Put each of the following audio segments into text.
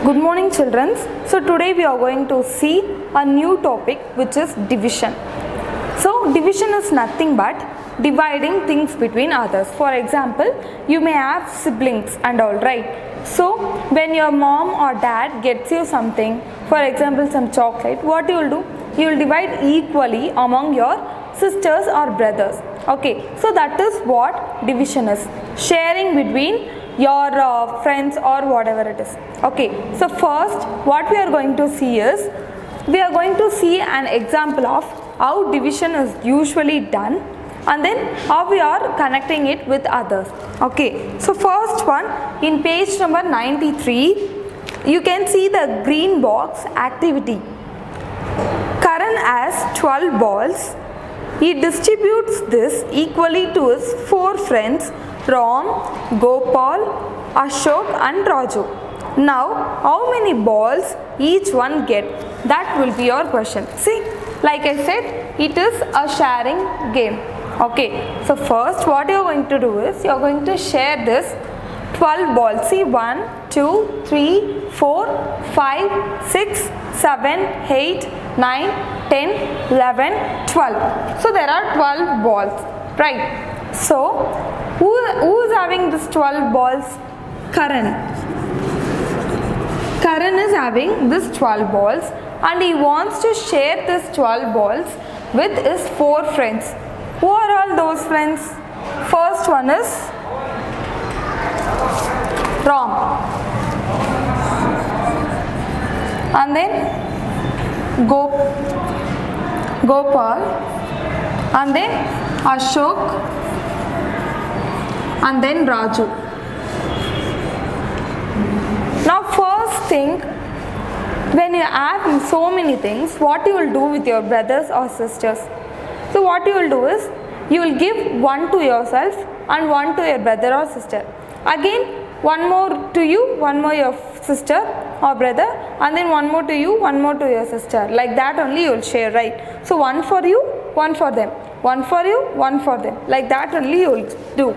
Good morning children. So today we are going to see a new topic which is division. So division is nothing but dividing things between others. For example, you may have siblings and all, right? So when your mom or dad gets you something, for example some chocolate, what you will do? You will divide equally among your sisters or brothers. Okay, so that is what division is. Sharing between your friends or whatever it is. Okay, so first what we are going to see is, we are going to see an example of how division is usually done and then how we are connecting it with others. Okay, so first one, in page number 93, you can see the green box activity. Karan has 12 balls. He distributes this equally to his 4 friends Ram, Gopal, Ashok and Raju. Now, how many balls each one get? That will be your question. See, like I said, it is a sharing game. Okay, so first what you are going to do is, you are going to share this 12 balls. See, 1, 2, 3, 4, 5, 6, 7, 8, 9, 10, 11, 12. So there are 12 balls, right? So who is having this 12 balls? Karan. Karan is having this 12 balls and he wants to share this 12 balls with his 4 friends. Who are all those friends? First one is Ram, and then Gopal, and then Ashok, and then Raju. Now first thing, when you have so many things, what you will do with your brothers or sisters? So what you will do is, you will give one to yourself and one to your brother or sister. Again one more to you, one more your sister or brother, and then one more to you, one more to your sister. Like that only you will share, right? So one for you, one for them, one for you, one for them. Like that only you will do.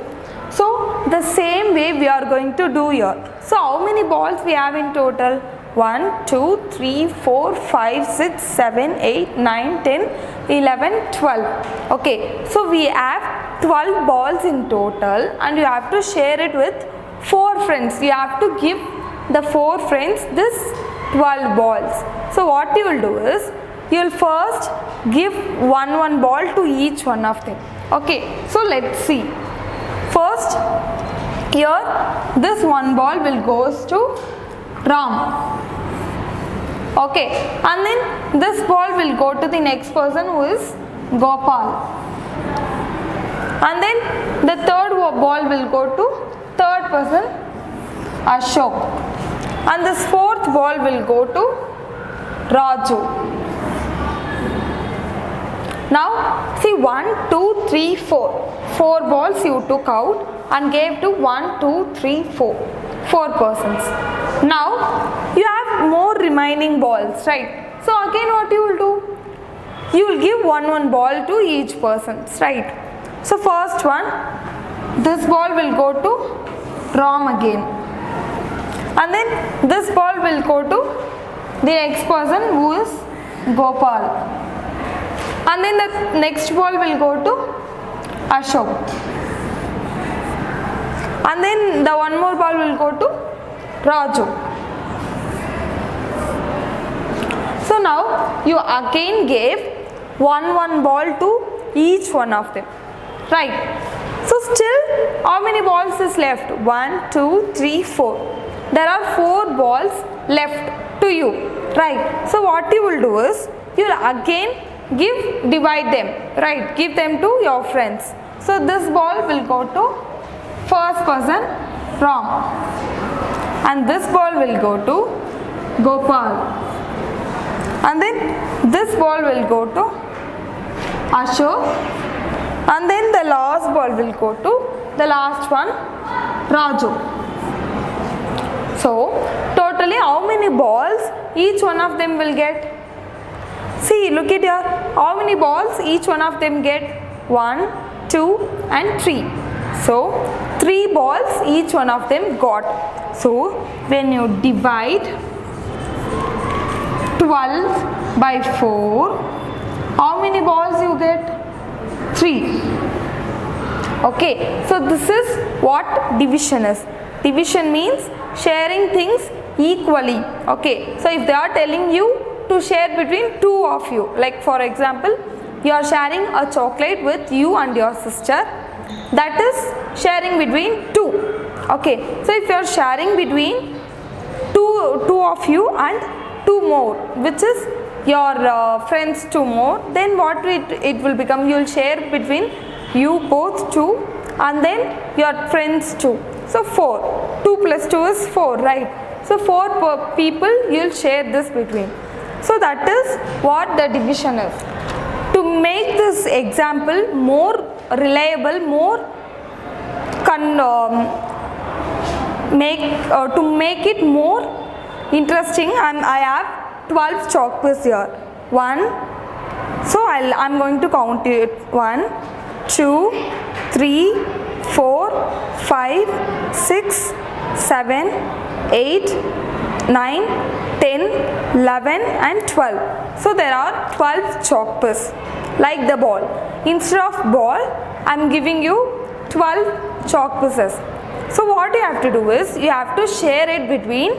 So the same way we are going to do here. So how many balls we have in total? 1, 2, 3, 4, 5, 6, 7, 8, 9, 10, 11, 12. Okay, so we have 12 balls in total and you have to share it with 4 friends. You have to give the 4 friends this 12 balls. So what you will do is, you will first give one ball to each one of them. Okay, so let's see. First, here this one ball will goes to Ram. Okay, and then this ball will go to the next person who is Gopal. And then the third ball will go to third person Ashok. And this 4th ball will go to Raju. Now see, 1, 2, 3, 4. 4 balls you took out and gave to 1, 2, 3, 4. 4 persons. Now you have more remaining balls, right? So again what you will do? You will give one ball to each person, right? So first one, this ball will go to Ram again. And then this ball will go to the next person who is Gopal. And then the next ball will go to Ashok. And then the one more ball will go to Raju. So now you again gave one ball to each one of them, right? So still how many balls is left? 1, 2, 3, 4. There are 4 balls left to you, right? So what you will do is, you will again divide them, right? Give them to your friends. So this ball will go to first person Ram, and this ball will go to Gopal, and then this ball will go to Ashok, and then the last ball will go to the last one Raju. So totally how many balls each one of them will get? See, look at here, how many balls each one of them get? 1, 2 and 3. So 3 balls each one of them got. So when you divide 12 by 4. How many balls you get? 3. Okay, so this is what division is. Division means sharing things equally. Okay, so if they are telling you to share between two of you, like for example, you are sharing a chocolate with you and your sister, that is sharing between two. Okay, so if you are sharing between two of you and two more, which is your friends two more, then what it will become? You will share between you both two and then your friends two. So 4. 2 plus 2 is 4, right? So 4 people you will share this between. So that is what the division is. To make this example more reliable, more to make it more interesting, I have 12 chalk pieces here. 1. So I'm going to count it. 1, 2, 3, 4, 5, 6, 7, 8, 9, 10, 11 and 12. So there are 12 chalk pieces like the ball. Instead of ball, I am giving you 12 chalk pieces. So what you have to do is, you have to share it between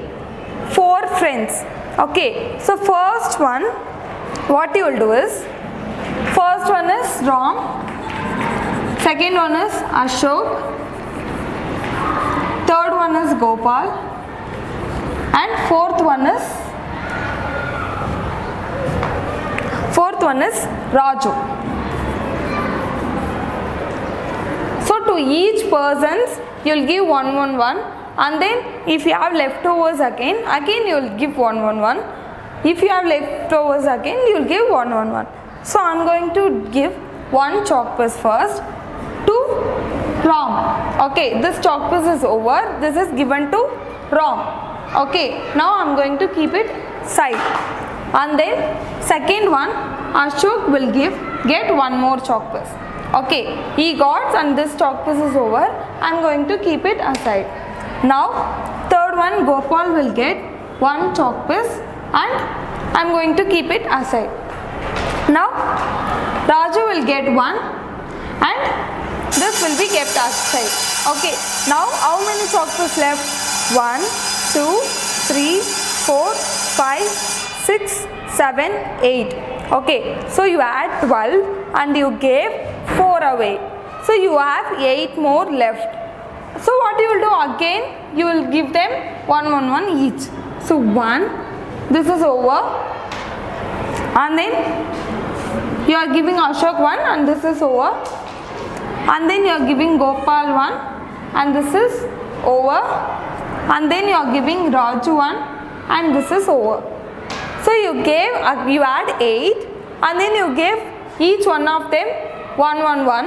4 friends. Okay, so first one, what you will do is, first one is Ram, second one is Ashok, third one is Gopal, and fourth one is Raju. So to each persons you will give 1, 1, 1, and then if you have leftovers again you will give 1, 1, 1. If you have leftovers again, you will give 1, 1, 1. So I am going to give 1 chalk piece first to Ram. Okay, this chalk piece is over. This is given to Ram. Okay, now I am going to keep it side. And then second one, Ashok will get 1 more chalk piece. Okay, he got, and this chalk piece is over. I am going to keep it aside. Now third one, Gopal will get 1 chalk piece and I am going to keep it aside. Now Raju will get 1 and this will be kept aside. Okay, now how many chalk pieces left? 1, 2, 3, 4, 5, 6, 7, 8. Okay, so you add 12 and you gave 4 away. So you have 8 more left. So what you will do again? You will give them 1, 1, 1 each. So 1, this is over, and then you are giving Ashok 1 and this is over, and then you are giving Gopal 1 and this is over, and then you are giving Raju 1 and this is over. So you add 8 and then you gave each one of them 1, 1, 1.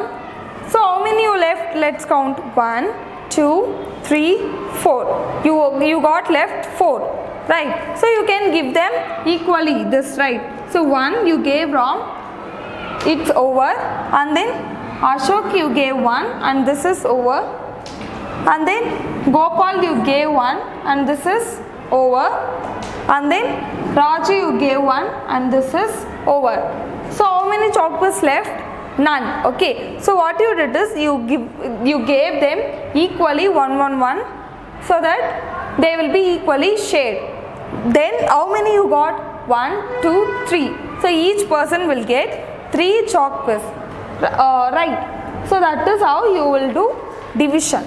So how many you left? Let's count. 1, 2, 3, 4. You got left 4, right? So you can give them equally this, right? So 1 you gave Ram, it's over, and then Ashok you gave 1 and this is over, and then Gopal you gave 1 and this is over, and then Raju you gave 1 and this is over. So how many chalk pieces left? None. Okay, so what you did is you gave them equally 1, 1, 1 so that they will be equally shared. Then how many you got? 1, 2, 3. So each person will get 3 chalk pieces. Right. So that is how you will do division.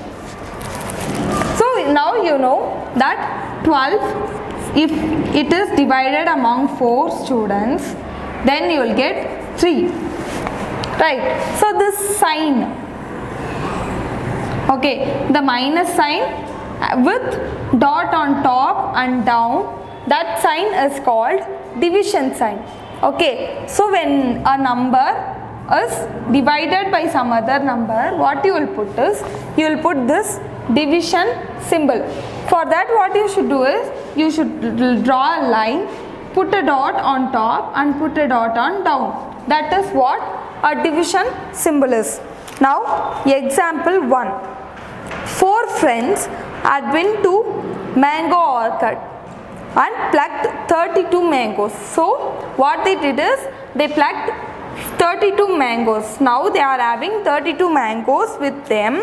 So now you know that 12, if it is divided among 4 students, then you will get 3. Right. So this sign, okay, the minus sign with dot on top and down, that sign is called division sign. Okay, so when a number is divided by some other number, what you will put is, you will put this division symbol. For that what you should do is, you should draw a line, put a dot on top and put a dot on down. That is what a division symbol is. Now example 1. 4 friends had been to mango orchard. and plucked 32 mangoes. So what they did is they plucked 32 mangoes. Now they are having 32 mangoes with them.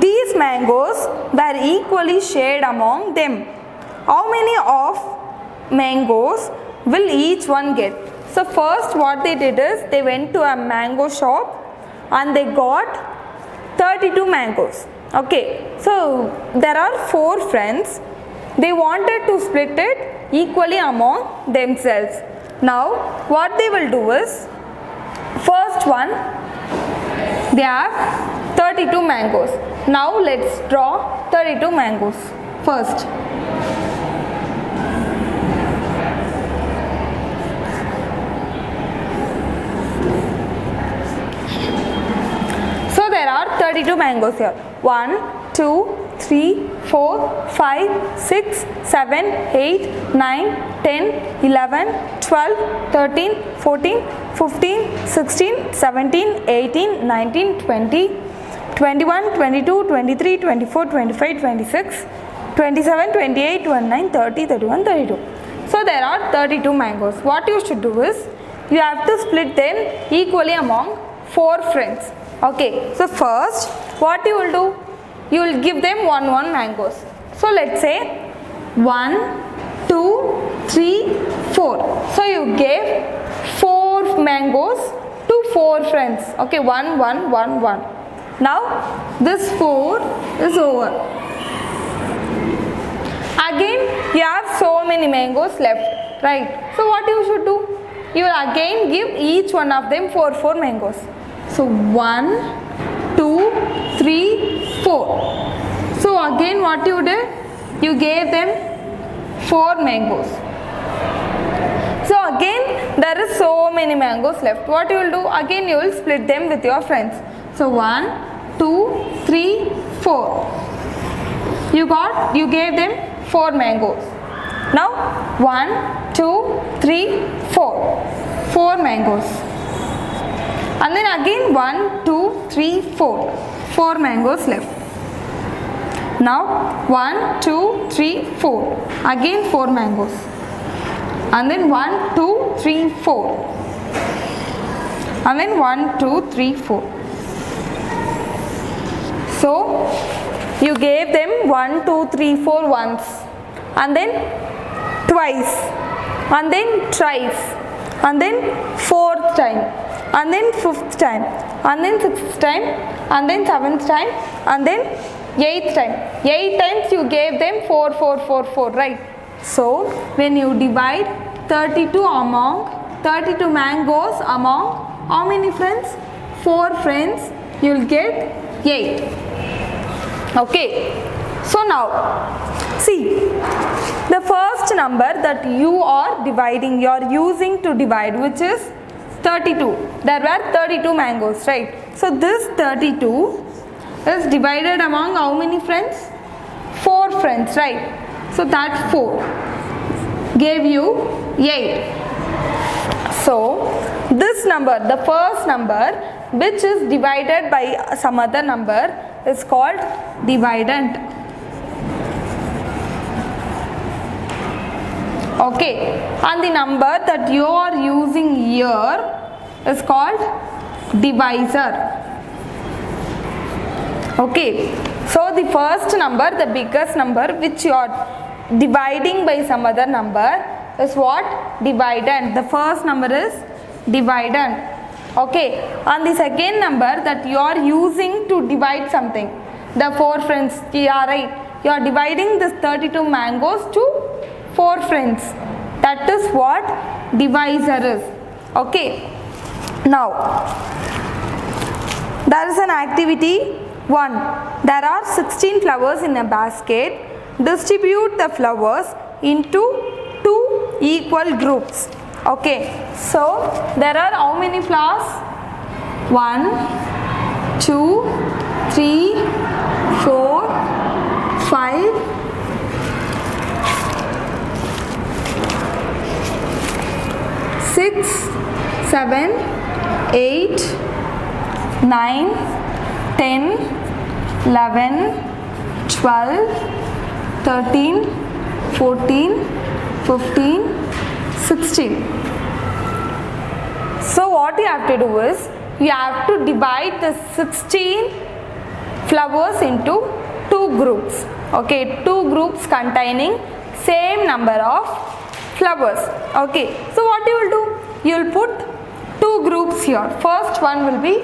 These mangoes were equally shared among them. How many of mangoes will each one get? So first what they did is they went to a mango shop and they got 32 mangoes. Okay, so there are 4 friends. They wanted to split it equally among themselves. Now what they will do is, first one, they have 32 mangoes. Now let's draw 32 mangoes first. So there are 32 mangoes here. 1, 2, 3, 4, 5, 6, 7, 8, 9, 10, 11, 12, 13, 14, 15, 16, 17, 18, 19, 20, 21, 22, 23, 24, 25, 26, 27, 28, 29, 30, 31, 32. So there are 32 mangoes. What you should do is, you have to split them equally among 4 friends. Okay, so first what you will do, you will give them 1 mangoes. So let's say 1, 2, 3, 4. So you gave 4 mangoes to 4 friends. Okay, 1, 1, 1, 1. Now this 4 is over. Again you have so many mangoes left, right? So what you should do? You will again give each one of them 4 mangoes. So 1, 2, 3, 4. So again what you did? You gave them 4 mangoes. So again there is so many mangoes left. What you will do? Again you will split them with your friends. So 1, 2, 3, 4. You gave them 4 mangoes. Now 1, 2, 3, 4. 4 mangoes. And then again 1, 2, 3, 4. 4 mangoes left. Now 1, 2, 3, 4. Again 4 mangoes. And then 1, 2, 3, 4. And then 1, 2, 3, 4. So you gave them 1, 2, 3, 4 once. And then twice. And then thrice. And then 4th time. And then 5th time, and then 6th time, and then 7th time, and then 8th time. 8 times you gave them 4, 4, 4, 4, right? So when you divide 32 mangoes among how many friends? 4 friends, you will get 8. Okay. So now see, the first number that you are dividing, you are using to divide, which is 32. There were 32 mangoes, right? So this 32 is divided among how many friends? 4 friends, right? So that 4 gave you 8. So this number, the first number which is divided by some other number, is called dividend. Okay, and the number that you are using here is called divisor. Okay, so the first number, the biggest number which you are dividing by some other number is what? Dividend. The first number is dividend. Okay, and the second number that you are using to divide something, the 4 friends, yeah, right, you are dividing this 32 mangoes to 4 friends. That is what divisor is. Okay. Now, there is an activity 1. There are 16 flowers in a basket. Distribute the flowers into 2 equal groups. Okay. So, there are how many flowers? 1, 2, 3, 4, 5, 6, 7, 8, 9, 10, 11, 12, 13, 14, 15, 16. So what you have to do is, you have to divide the 16 flowers into 2 groups. Okay, 2 groups containing same number of flowers. Okay, so what you will do? You will put 2 groups here. First one will be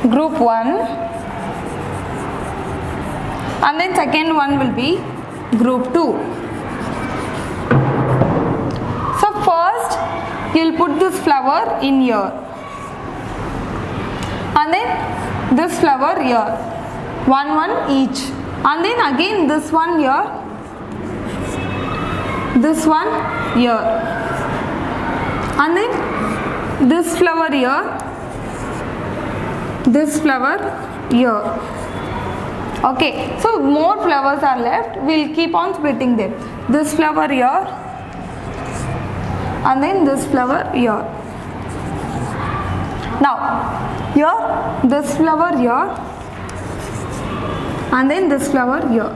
group 1, and then second one will be group 2. So first you will put this flower in here, and then this flower here, one each, and then again this one here, this one here, and then this flower here, this flower here. Okay, so more flowers are left, we will keep on splitting them. This flower here, and then this flower here. Now here, this flower here, and then this flower here,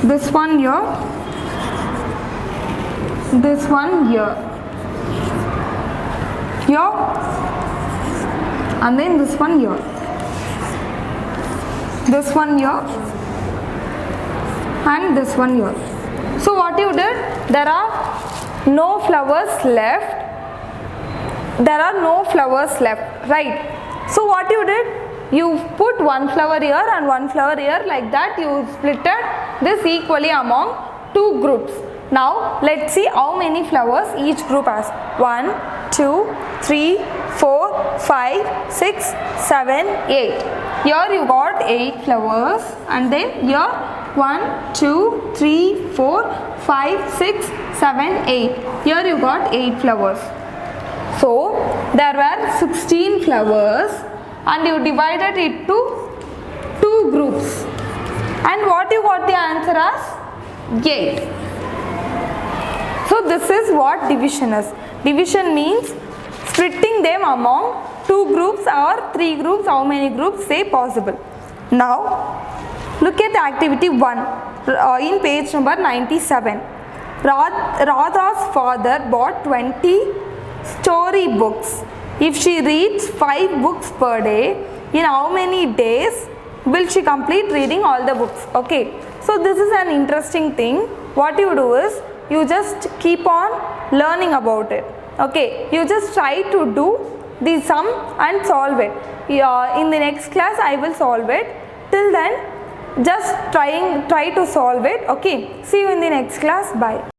this one here, this one here, and then this one here, this one here, and this one here. So what you did, there are no flowers left, right? So what you did, you put one flower here and one flower here, like that you splitted this equally among 2 groups. Now let's see how many flowers each group has. 1, 2, 3, 4, 5, 6, 7, 8. Here you got 8 flowers, and then here 1, 2, 3, 4, 5, 6, 7, 8. Here you got 8 flowers. So there were 16 flowers, and you divided it to 2 groups. And what you got the answer as? 8. So this is what division is. Division means splitting them among 2 groups or 3 groups, how many groups say possible. Now look at activity 1 in page number 97. Radha's father bought 20 story books. If she reads 5 books per day, in how many days will she complete reading all the books? Okay, so this is an interesting thing. What you do is, you just keep on learning about it. Okay, you just try to do the sum and solve it. In the next class I will solve it. Till then, just try to solve it. Okay, see you in the next class. Bye.